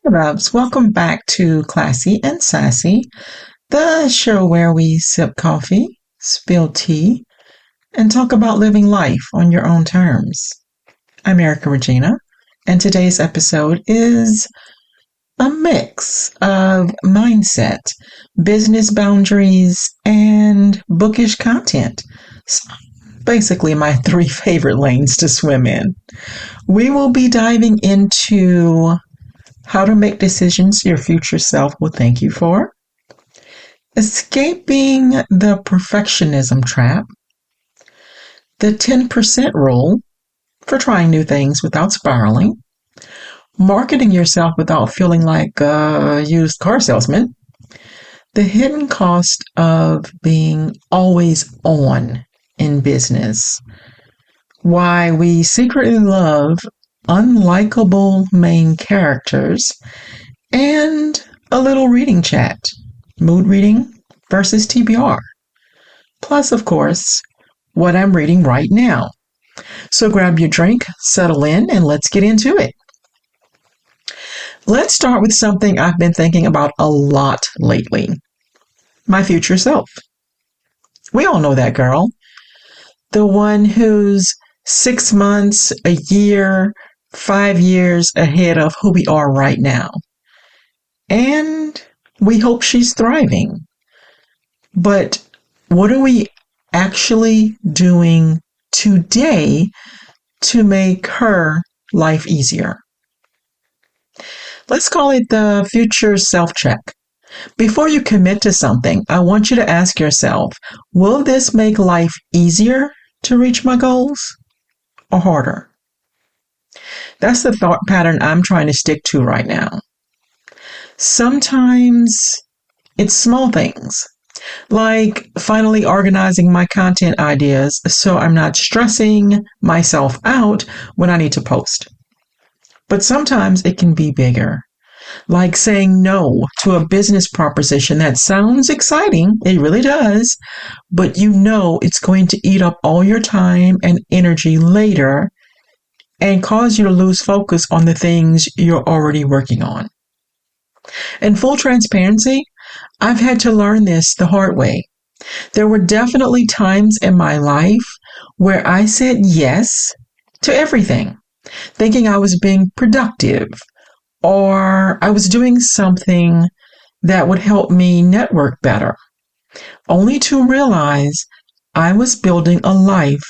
Loves, welcome back to Classy and Sassy, the show where we sip coffee, spill tea, and talk about living life on your own terms. I'm Erica Regina, and today's episode is a mix of mindset, business boundaries, and bookish content. Basically, my three favorite lanes to swim in. We will be diving into how to make decisions your future self will thank you for, escaping the perfectionism trap, the 10% rule for trying new things without spiraling, marketing yourself without feeling like a used car salesman, the hidden cost of being always on in business, why we secretly love unlikable main characters, and a little reading chat, mood reading versus TBR. Plus, of course, what I'm reading right now. So grab your drink, settle in, and let's get into it. Let's start with something I've been thinking about a lot lately. My future self. We all know that girl. The one who's 6 months, a year, 5 years ahead of who we are right now. And we hope she's thriving. But what are we actually doing today to make her life easier? Let's call it the future self-check. Before you commit to something, I want you to ask yourself, will this make life easier to reach my goals or harder? That's the thought pattern I'm trying to stick to right now. Sometimes it's small things, like finally organizing my content ideas so I'm not stressing myself out when I need to post. But sometimes it can be bigger, like saying no to a business proposition that sounds exciting, it really does, but you know it's going to eat up all your time and energy later and cause you to lose focus on the things you're already working on. In full transparency, I've had to learn this the hard way. There were definitely times in my life where I said yes to everything, thinking I was being productive or I was doing something that would help me network better, only to realize I was building a life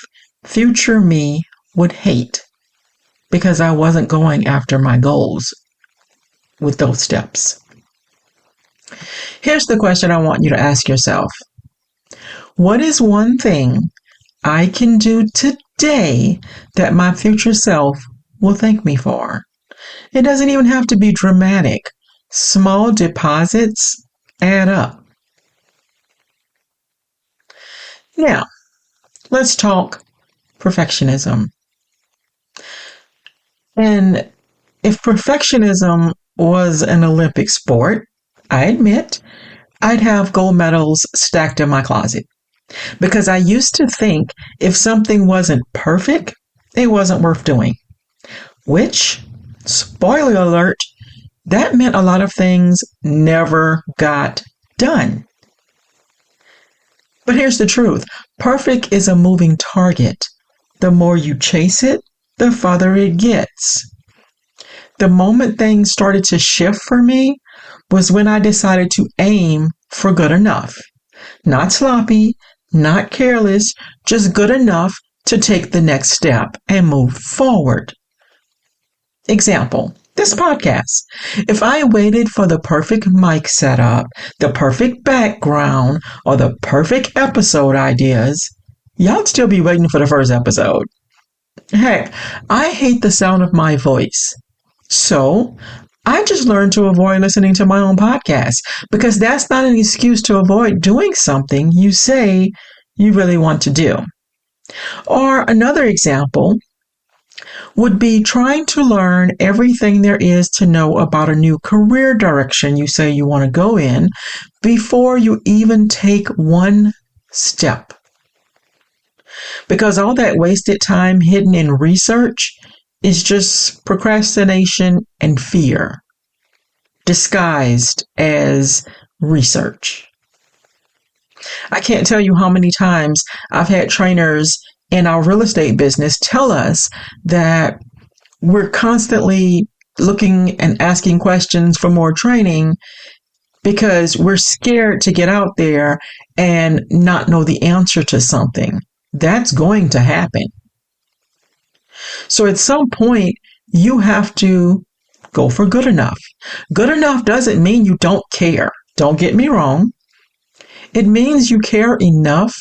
future me would hate, because I wasn't going after my goals with those steps. Here's the question I want you to ask yourself. What is one thing I can do today that my future self will thank me for? It doesn't even have to be dramatic. Small deposits add up. Now, let's talk perfectionism. And if perfectionism was an Olympic sport, I admit I'd have gold medals stacked in my closet. Because I used to think if something wasn't perfect, it wasn't worth doing. Which, spoiler alert, that meant a lot of things never got done. But here's the truth. Perfect is a moving target. The more you chase it, the farther it gets. The moment things started to shift for me was when I decided to aim for good enough. Not sloppy, not careless, just good enough to take the next step and move forward. Example, this podcast. If I waited for the perfect mic setup, the perfect background, or the perfect episode ideas, y'all'd still be waiting for the first episode. Heck, I hate the sound of my voice. So I just learned to avoid listening to my own podcast, because that's not an excuse to avoid doing something you say you really want to do. Or another example would be trying to learn everything there is to know about a new career direction you say you want to go in before you even take one step. Because all that wasted time hidden in research is just procrastination and fear. disguised as research. I can't tell you how many times I've had trainers in our real estate business tell us that we're constantly looking and asking questions for more training because we're scared to get out there and not know the answer to something. That's going to happen. So at some point, you have to go for good enough. Good enough doesn't mean you don't care. Don't get me wrong. It means you care enough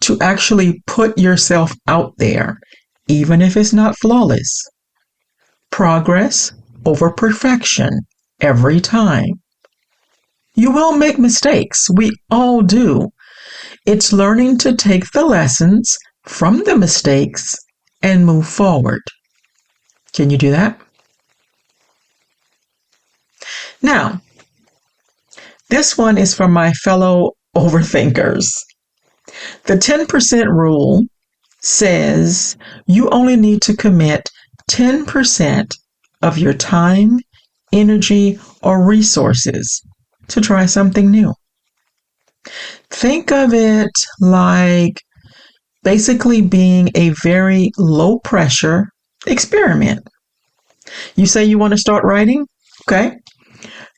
to actually put yourself out there, even if it's not flawless. Progress over perfection every time. You will make mistakes. We all do. It's learning to take the lessons from the mistakes and move forward. Can you do that? Now, this one is for my fellow overthinkers. The 10% rule says you only need to commit 10% of your time, energy, or resources to try something new. Think of it like basically being a very low pressure experiment. You say you want to start writing? Okay.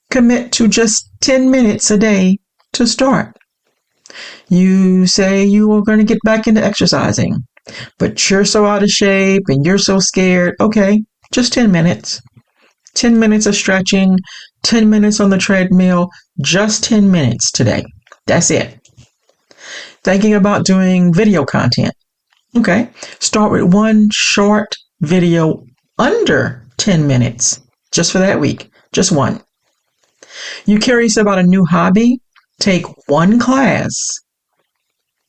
Commit to just 10 minutes a day to start. You say you are going to get back into exercising, but you're so out of shape and you're so scared. Okay, just 10 minutes. 10 minutes of stretching, 10 minutes on the treadmill, just 10 minutes today. That's it. Thinking about doing video content. Okay, start with one short video under 10 minutes just for that week. Just one. You curious about a new hobby? Take one class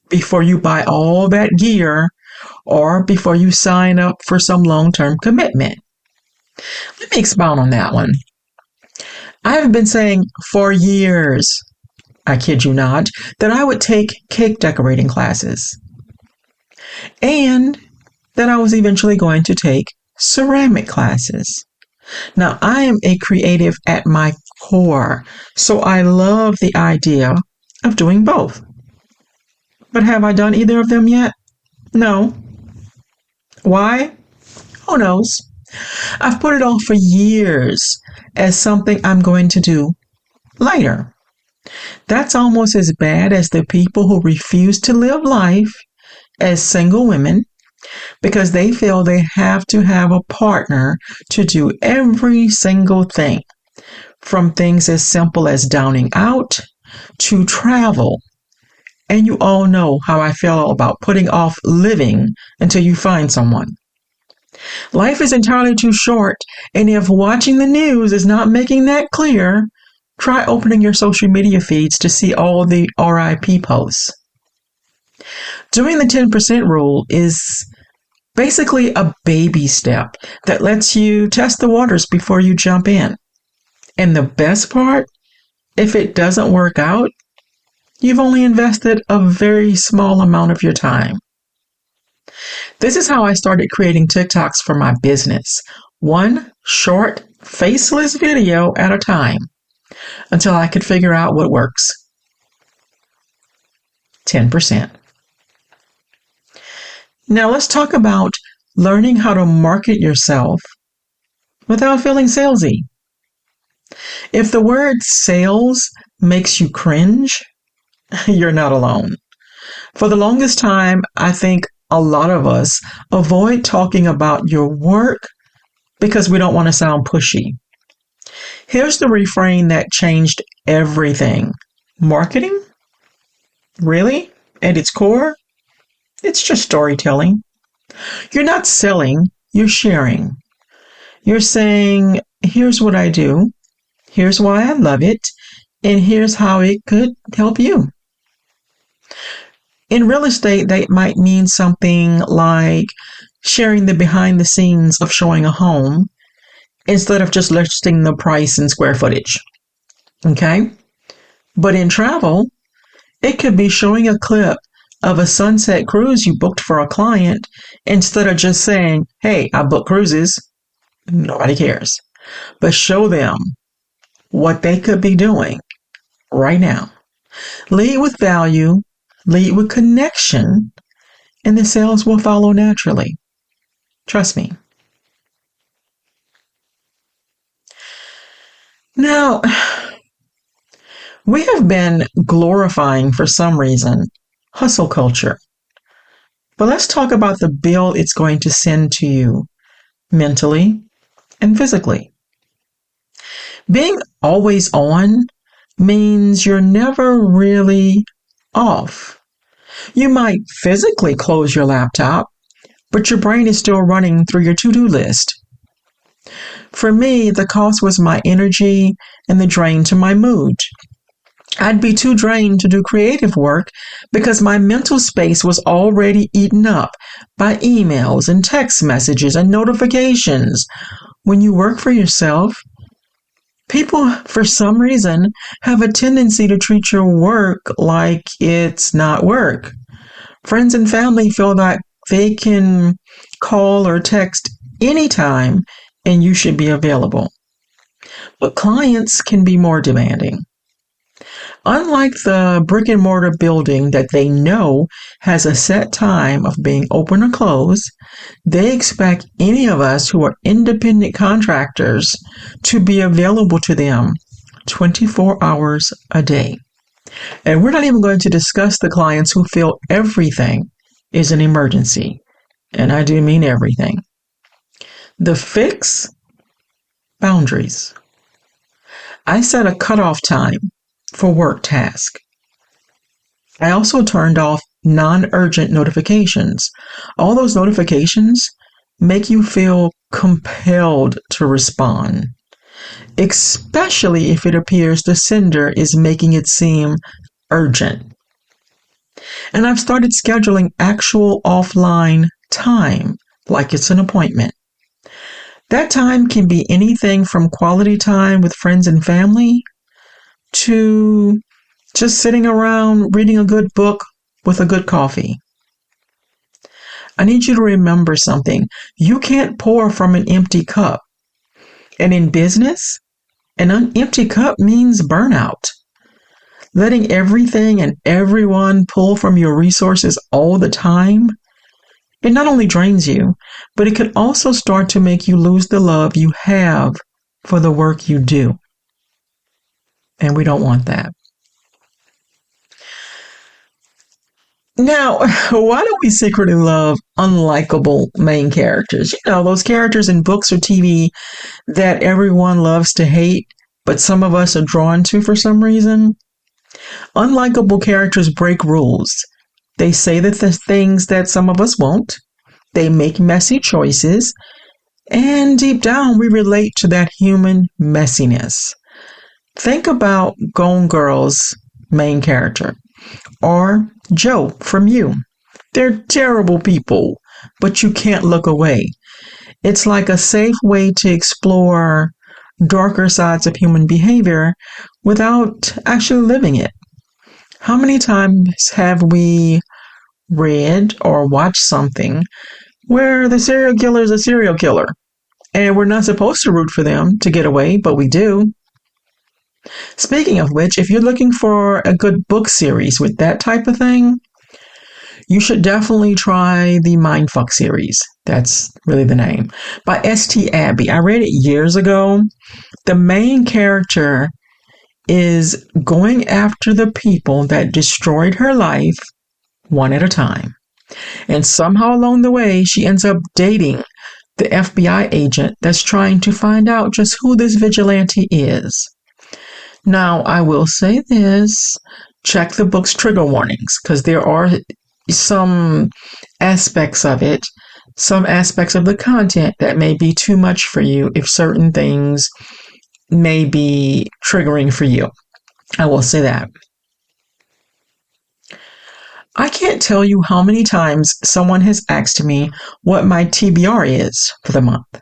before you buy all that gear or before you sign up for some long-term commitment. Let me expound on that one. I have been saying for years, I kid you not, that I would take cake decorating classes and that I was eventually going to take ceramic classes. Now, I am a creative at my core, so I love the idea of doing both. But have I done either of them yet? No. Why? Who knows? I've put it off for years as something I'm going to do later. That's almost as bad as the people who refuse to live life as single women because they feel they have to have a partner to do every single thing, from things as simple as dining out to travel. And you all know how I feel about putting off living until you find someone. Life is entirely too short, and if watching the news is not making that clear, try opening your social media feeds to see all the RIP posts. Doing the 10% rule is basically a baby step that lets you test the waters before you jump in. And the best part, if it doesn't work out, you've only invested a very small amount of your time. This is how I started creating TikToks for my business. One short, faceless video at a time until I could figure out what works. 10%. Now let's talk about learning how to market yourself without feeling salesy. If the word sales makes you cringe, you're not alone. For the longest time, I think a lot of us avoid talking about your work because we don't want to sound pushy. Here's the refrain that changed everything. Marketing? Really? At its core? It's just storytelling. You're not selling, you're sharing. You're saying, here's what I do, here's why I love it, and here's how it could help you. In real estate, that might mean something like sharing the behind the scenes of showing a home instead of just listing the price and square footage. Okay? But in travel, it could be showing a clip of a sunset cruise you booked for a client instead of just saying, hey, I book cruises. Nobody cares. But show them what they could be doing right now. Lead with value, lead with connection, and the sales will follow naturally. Trust me. Now, we have been glorifying, for some reason, hustle culture. But let's talk about the bill it's going to send to you mentally and physically. Being always on means you're never really off. You might physically close your laptop, but your brain is still running through your to-do list. For me, the cost was my energy and the drain to my mood. I'd be too drained to do creative work because my mental space was already eaten up by emails and text messages and notifications. When you work for yourself, people, for some reason, have a tendency to treat your work like it's not work. Friends and family feel like they can call or text anytime and you should be available. But clients can be more demanding. Unlike the brick and mortar building that they know has a set time of being open or closed, they expect any of us who are independent contractors to be available to them 24 hours a day. And we're not even going to discuss the clients who feel everything is an emergency. And I do mean everything. The fix: boundaries. I set a cutoff time for work tasks. I also turned off non-urgent notifications. All those notifications make you feel compelled to respond, especially if it appears the sender is making it seem urgent. And I've started scheduling actual offline time, like it's an appointment. That time can be anything from quality time with friends and family to just sitting around reading a good book with a good coffee. I need you to remember something. You can't pour from an empty cup. And in business, an empty cup means burnout. Letting everything and everyone pull from your resources all the time, it not only drains you, but it can also start to make you lose the love you have for the work you do. And we don't want that. Now, why do we secretly love unlikable main characters? You know, those characters in books or TV that everyone loves to hate, but some of us are drawn to for some reason. Unlikable characters break rules. They say the things that some of us won't. They make messy choices. And deep down, we relate to that human messiness. Think about Gone Girl's main character, or Joe from You. They're terrible people, but you can't look away. It's like a safe way to explore darker sides of human behavior without actually living it. How many times have we read or watched something where the serial killer is a serial killer and we're not supposed to root for them to get away, but we do? Speaking of which, if you're looking for a good book series with that type of thing, you should definitely try the Mindfuck series. That's really the name. By S.T. Abbey. I read it years ago. The main character is going after the people that destroyed her life one at a time. And somehow along the way, she ends up dating the FBI agent that's trying to find out just who this vigilante is. Now, I will say this, check the book's trigger warnings, because there are some aspects of it, some aspects of the content that may be too much for you if certain things may be triggering for you. I will say that. I can't tell you how many times someone has asked me what my TBR is for the month.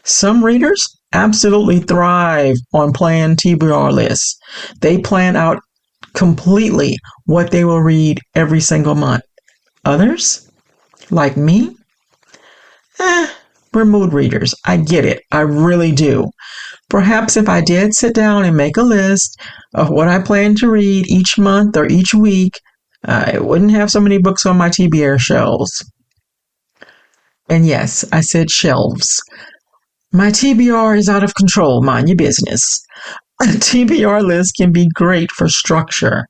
Some readers absolutely thrive on planned TBR lists. They plan out completely what they will read every single month. Others, like me, we're mood readers. I get it. I really do. Perhaps if I did sit down and make a list of what I plan to read each month or each week, I wouldn't have so many books on my TBR shelves. And yes, I said shelves. My TBR is out of control, mind your business. A TBR list can be great for structure,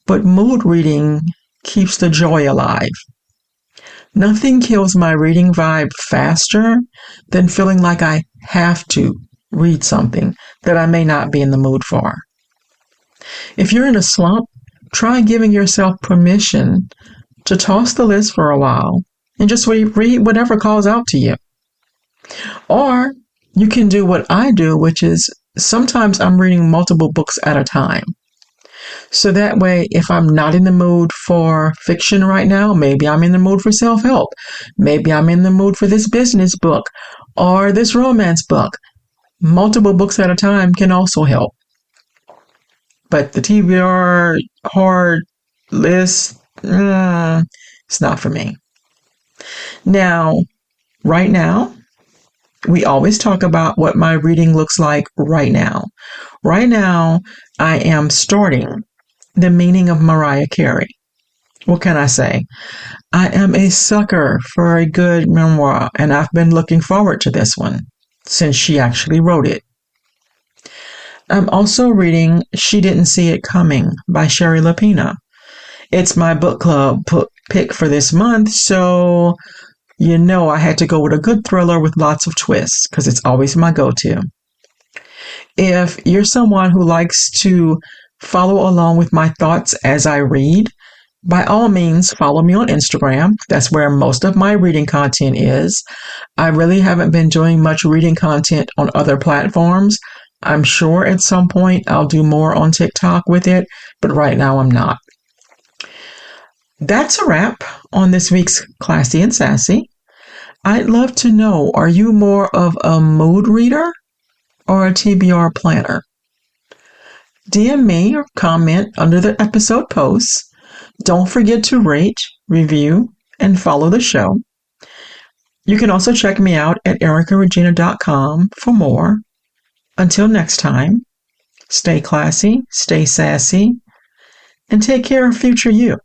but mood reading keeps the joy alive. Nothing kills my reading vibe faster than feeling like I have to read something that I may not be in the mood for. If you're in a slump, try giving yourself permission to toss the list for a while and just read whatever calls out to you. Or you can do what I do, which is sometimes I'm reading multiple books at a time. So that way, if I'm not in the mood for fiction right now, maybe I'm in the mood for self-help. Maybe I'm in the mood for this business book or this romance book. Multiple books at a time can also help. But the TBR hard list, it's not for me. Now, right now, we always talk about what my reading looks like right now. Right now, I am starting The Meaning of Mariah Carey. What can I say? I am a sucker for a good memoir, and I've been looking forward to this one since she actually wrote it. I'm also reading She Didn't See It Coming by Sherry Lapina. It's my book club pick for this month, so I had to go with a good thriller with lots of twists because it's always my go-to. If you're someone who likes to follow along with my thoughts as I read, by all means, follow me on Instagram. That's where most of my reading content is. I really haven't been doing much reading content on other platforms. I'm sure at some point I'll do more on TikTok with it, but right now I'm not. That's a wrap on this week's Classy and Sassy. I'd love to know, are you more of a mood reader or a TBR planner? DM me or comment under the episode posts. Don't forget to rate, review, and follow the show. You can also check me out at ericaregina.com for more. Until next time, stay classy, stay sassy, and take care of future you.